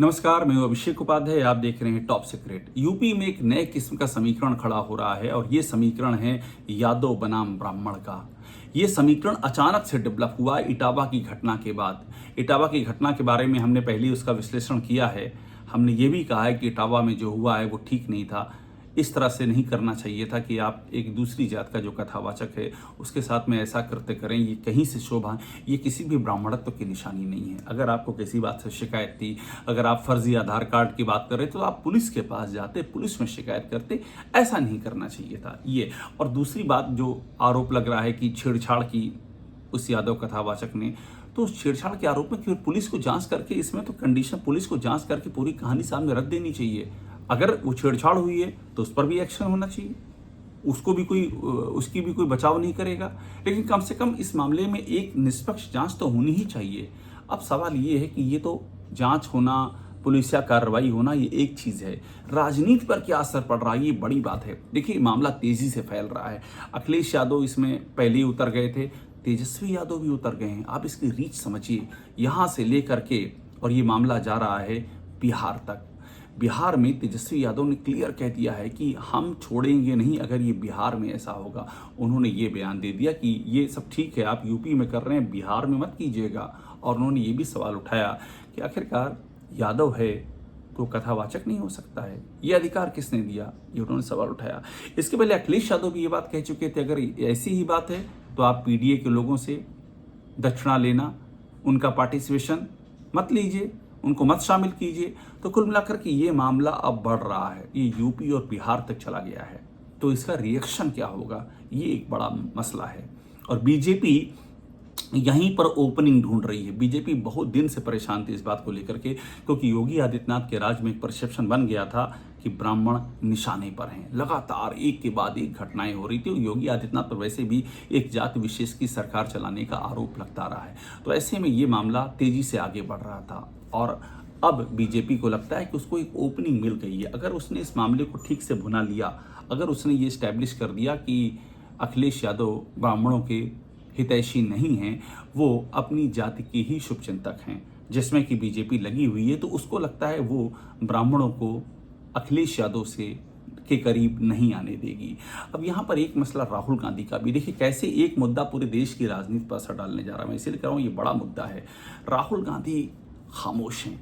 नमस्कार, मैं हूं अभिषेक उपाध्याय। आप देख रहे हैं टॉप सीक्रेट। यूपी में एक नए किस्म का समीकरण खड़ा हो रहा है और ये समीकरण है यादव बनाम ब्राह्मण का। ये समीकरण अचानक से डेवलप हुआ इटावा की घटना के बाद। इटावा की घटना के बारे में हमने पहले ही उसका विश्लेषण किया है। हमने ये भी कहा है कि इटावा में जो हुआ है वो ठीक नहीं था। इस तरह से नहीं करना चाहिए था कि आप एक दूसरी जात का जो कथावाचक है उसके साथ में ऐसा कृत्य करें। ये कहीं से शोभा, ये किसी भी ब्राह्मणत्व की निशानी नहीं है। अगर आपको किसी बात से शिकायत थी, अगर आप फर्जी आधार कार्ड की बात कर रहे तो आप पुलिस के पास जाते, पुलिस में शिकायत करते। ऐसा नहीं करना चाहिए था ये। और दूसरी बात जो आरोप लग रहा है कि छेड़छाड़ की उस यादव कथावाचक ने, तो उस छेड़छाड़ के आरोप में फिर पुलिस को जांच करके, इसमें तो कंडीशन पुलिस को जांच करके पूरी कहानी सामने रख देनी चाहिए। अगर वो छेड़छाड़ हुई है तो उस पर भी एक्शन होना चाहिए, उसको भी कोई, उसकी भी कोई बचाव नहीं करेगा। लेकिन कम से कम इस मामले में एक निष्पक्ष जांच तो होनी ही चाहिए। अब सवाल ये है कि ये तो जांच होना, पुलिसिया कार्रवाई होना, ये एक चीज़ है। राजनीति पर क्या असर पड़ रहा है, ये बड़ी बात है। देखिए, मामला तेजी से फैल रहा है। अखिलेश यादव इसमें पहले ही उतर गए थे, तेजस्वी यादव भी उतर गए हैं। आप इसकी रीच समझिए, यहाँ से लेकर के, और ये मामला जा रहा है बिहार तक। बिहार में तेजस्वी यादव ने क्लियर कह दिया है कि हम छोड़ेंगे नहीं अगर ये बिहार में ऐसा होगा। उन्होंने ये बयान दे दिया कि ये सब ठीक है, आप यूपी में कर रहे हैं, बिहार में मत कीजिएगा। और उन्होंने ये भी सवाल उठाया कि आखिरकार यादव है तो कथावाचक नहीं हो सकता है, ये अधिकार किसने दिया, ये उन्होंने सवाल उठाया। इसके पहले अखिलेश यादव भी ये बात कह चुके थे, अगर ऐसी ही बात है तो आप पीडीए के लोगों से दक्षिणा लेना, उनका पार्टिसिपेशन मत लीजिए, उनको मत शामिल कीजिए। तो कुल मिलाकर के ये मामला अब बढ़ रहा है, ये यूपी और बिहार तक चला गया है। तो इसका रिएक्शन क्या होगा, ये एक बड़ा मसला है। और बीजेपी यहीं पर ओपनिंग ढूंढ रही है। बीजेपी बहुत दिन से परेशान थी इस बात को लेकर के, क्योंकि योगी आदित्यनाथ के राज में एक परसेप्शन बन गया था कि ब्राह्मण निशाने पर हैं। लगातार एक के बाद एक घटनाएं हो रही थी। योगी आदित्यनाथ पर वैसे भी एक जाति विशेष की सरकार चलाने का आरोप लगता रहा है। तो ऐसे में ये मामला तेजी से आगे बढ़ रहा था और अब बीजेपी को लगता है कि उसको एक ओपनिंग मिल गई है। अगर उसने इस मामले को ठीक से भुना लिया, अगर उसने ये स्टैब्लिश कर दिया कि अखिलेश यादव ब्राह्मणों के हितैषी नहीं हैं, वो अपनी जाति के ही शुभचिंतक हैं, जिसमें कि बीजेपी लगी हुई है, तो उसको लगता है वो ब्राह्मणों को अखिलेश यादव से के करीब नहीं आने देगी। अब यहाँ पर एक मसला राहुल गांधी का भी, देखिए कैसे एक मुद्दा पूरे देश की राजनीति पर असर डालने जा रहा है। मैं इसीलिए कह रहा हूँ ये बड़ा मुद्दा है। राहुल गांधी खामोश हैं।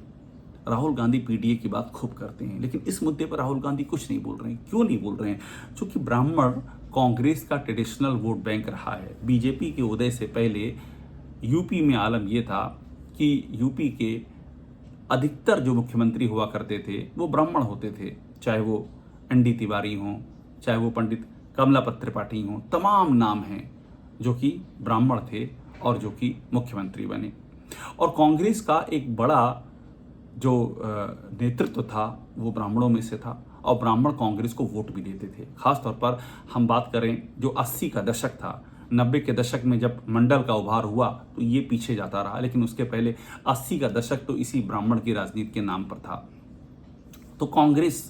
राहुल गांधी पीडीए की बात खूब करते हैं, लेकिन इस मुद्दे पर राहुल गांधी कुछ नहीं बोल रहे हैं। क्यों नहीं बोल रहे हैं? क्योंकि ब्राह्मण कांग्रेस का ट्रेडिशनल वोट बैंक रहा है। बीजेपी के उदय से पहले यूपी में आलम यह था कि यूपी के अधिकतर जो मुख्यमंत्री हुआ करते थे वो ब्राह्मण होते थे, चाहे वो एनडी तिवारी हों, चाहे वो पंडित कमलापत त्रिपाठी हों। तमाम नाम हैं जो कि ब्राह्मण थे और जो कि मुख्यमंत्री बने। और कांग्रेस का एक बड़ा जो नेतृत्व था वो ब्राह्मणों में से था और ब्राह्मण कांग्रेस को वोट भी देते थे। खासतौर पर हम बात करें जो 80 का दशक था, 90 के दशक में जब मंडल का उभार हुआ तो ये पीछे जाता रहा, लेकिन उसके पहले 80 का दशक तो इसी ब्राह्मण की राजनीति के नाम पर था। तो कांग्रेस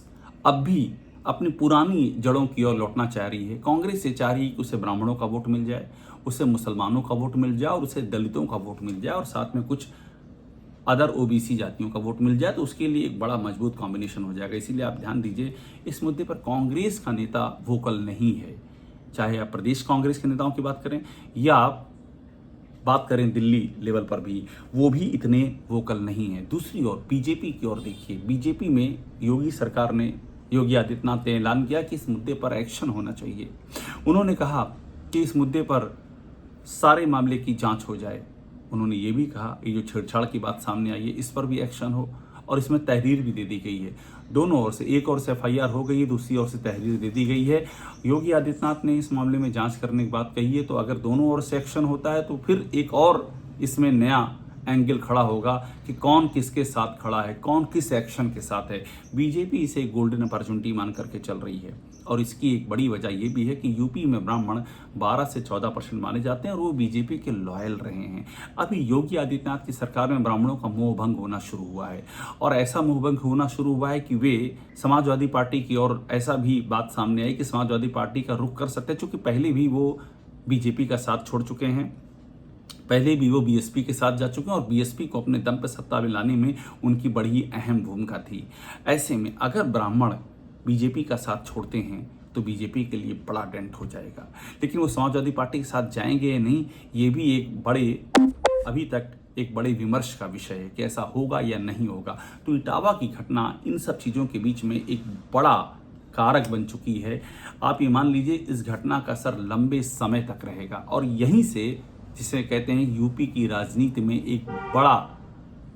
अब भी अपनी पुरानी जड़ों की ओर लौटना चाह रही है। कांग्रेस ये चाह रही है कि उसे ब्राह्मणों का वोट मिल जाए, उसे मुसलमानों का वोट मिल जाए और उसे दलितों का वोट मिल जाए और साथ में कुछ अदर ओबीसी जातियों का वोट मिल जाए। तो उसके लिए एक बड़ा मजबूत कॉम्बिनेशन हो जाएगा। इसीलिए आप ध्यान दीजिए, इस मुद्दे पर कांग्रेस का नेता वोकल नहीं है। चाहे आप प्रदेश कांग्रेस के नेताओं की बात करें या आप बात करें दिल्ली लेवल पर भी, वो भी इतने वोकल नहीं है। दूसरी ओर बीजेपी की ओर देखिए, बीजेपी में योगी सरकार ने, योगी आदित्यनाथ ने ऐलान किया कि इस मुद्दे पर एक्शन होना चाहिए। उन्होंने कहा कि इस मुद्दे पर सारे मामले की जांच हो जाए। उन्होंने ये भी कहा ये जो छेड़छाड़ की बात सामने आई है इस पर भी एक्शन हो और इसमें तहरीर भी दे दी गई है। दोनों ओर से, एक ओर से एफआईआर हो गई है, दूसरी ओर से तहरीर दे दी गई है। योगी आदित्यनाथ ने इस मामले में जांच करने की बात कही है। तो अगर दोनों ओर से एक्शन होता है तो फिर एक और इसमें नया एंगल खड़ा होगा कि कौन किसके साथ खड़ा है, कौन किस एक्शन के साथ है। बीजेपी इसे गोल्डन अपॉर्चुनिटी मान करके चल रही है और इसकी एक बड़ी वजह यह भी है कि यूपी में ब्राह्मण 12 से 14% माने जाते हैं और वो बीजेपी के लॉयल रहे हैं। अभी योगी आदित्यनाथ की सरकार में ब्राह्मणों का मोहभंग होना शुरू हुआ है और ऐसा मोहभंग होना शुरू हुआ है कि वे समाजवादी पार्टी की ओर, ऐसा भी बात सामने आई कि समाजवादी पार्टी का रुख कर सकते हैं, चूंकि पहले भी वो बीजेपी का साथ छोड़ चुके हैं। पहले भी वो बीएसपी के साथ जा चुके हैं और बीएसपी को अपने दम पर सत्ता में लाने में उनकी बड़ी अहम भूमिका थी। ऐसे में अगर ब्राह्मण बीजेपी का साथ छोड़ते हैं तो बीजेपी के लिए बड़ा डेंट हो जाएगा। लेकिन वो समाजवादी पार्टी के साथ जाएंगे या नहीं, ये भी अभी तक एक बड़े विमर्श का विषय है कि ऐसा होगा या नहीं होगा। तो इटावा की घटना इन सब चीज़ों के बीच में एक बड़ा कारक बन चुकी है। आप ये मान लीजिए इस घटना का असर लंबे समय तक रहेगा और यहीं से, जिसे कहते हैं यूपी की राजनीति में एक बड़ा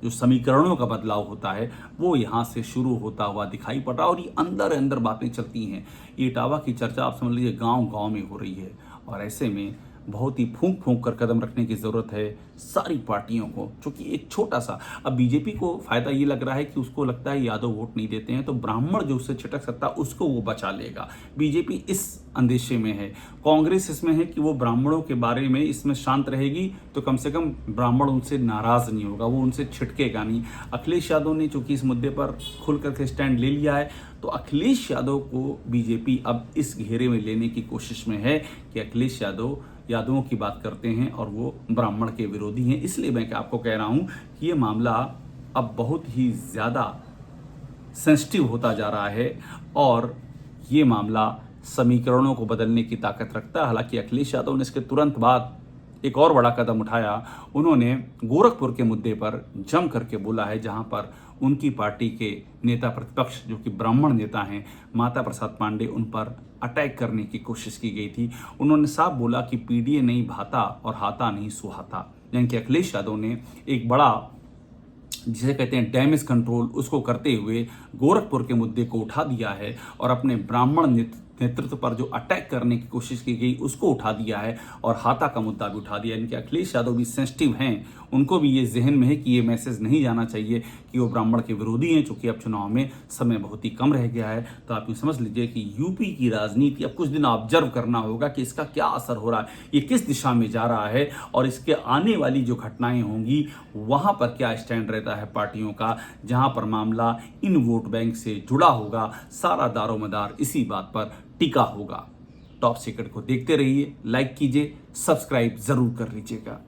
जो समीकरणों का बदलाव होता है वो यहाँ से शुरू होता हुआ दिखाई पड़ रहा है। और ये अंदर अंदर बातें चलती हैं। ये इटावा की चर्चा आप समझ लीजिए गांव गांव में हो रही है और ऐसे में बहुत ही फूंक फूंक कर कदम रखने की ज़रूरत है सारी पार्टियों को, क्योंकि एक छोटा सा, अब बीजेपी को फ़ायदा ये लग रहा है कि उसको लगता है यादव वोट नहीं देते हैं तो ब्राह्मण जो उससे छिटक सकता है उसको वो बचा लेगा। बीजेपी इस अंदेशे में है। कांग्रेस इसमें है कि वो ब्राह्मणों के बारे में इसमें शांत रहेगी तो कम से कम ब्राह्मण उनसे नाराज़ नहीं होगा, वो उनसे छिटकेगा नहीं। अखिलेश यादव ने चूंकि इस मुद्दे पर खुल करके स्टैंड ले लिया है तो अखिलेश यादव को बीजेपी अब इस घेरे में लेने की कोशिश में है कि अखिलेश यादवों की बात करते हैं और वो ब्राह्मण के विरोधी हैं। इसलिए मैं आपको कह रहा हूं कि ये मामला अब बहुत ही ज़्यादा सेंसिटिव होता जा रहा है और ये मामला समीकरणों को बदलने की ताकत रखता है। हालांकि अखिलेश यादव ने इसके तुरंत बाद एक और बड़ा कदम उठाया। उन्होंने गोरखपुर के मुद्दे पर जम करके बोला है, जहां पर उनकी पार्टी के नेता प्रतिपक्ष जो कि ब्राह्मण नेता हैं माता प्रसाद पांडे, उन पर अटैक करने की कोशिश की गई थी। उन्होंने साफ बोला कि पीडीए नहीं भाता और हाथा नहीं सुहाता। यानी कि अखिलेश यादव ने एक बड़ा, जिसे कहते हैं डैमेज कंट्रोल, उसको करते हुए गोरखपुर के मुद्दे को उठा दिया है और अपने ब्राह्मण नेतृत्व पर जो अटैक करने की कोशिश की गई उसको उठा दिया है और हाथा का मुद्दा भी उठा दिया। इनके अखिलेश यादव भी सेंसिटिव हैं, उनको भी ये जहन में है कि ये मैसेज नहीं जाना चाहिए कि वो ब्राह्मण के विरोधी हैं। चूंकि अब चुनाव में समय बहुत ही कम रह गया है तो आप ये समझ लीजिए कि यूपी की राजनीति अब कुछ दिन ऑब्जर्व करना होगा कि इसका क्या असर हो रहा है, ये किस दिशा में जा रहा है और इसके आने वाली जो घटनाएं होंगी वहां पर क्या स्टैंड रहता है पार्टियों का, जहां पर मामला इन वोट बैंक से जुड़ा होगा। सारा दारोमदार इसी बात पर टिका होगा। टॉप सीक्रेट को देखते रहिए, लाइक कीजिए, सब्सक्राइब जरूर कर लीजिएगा।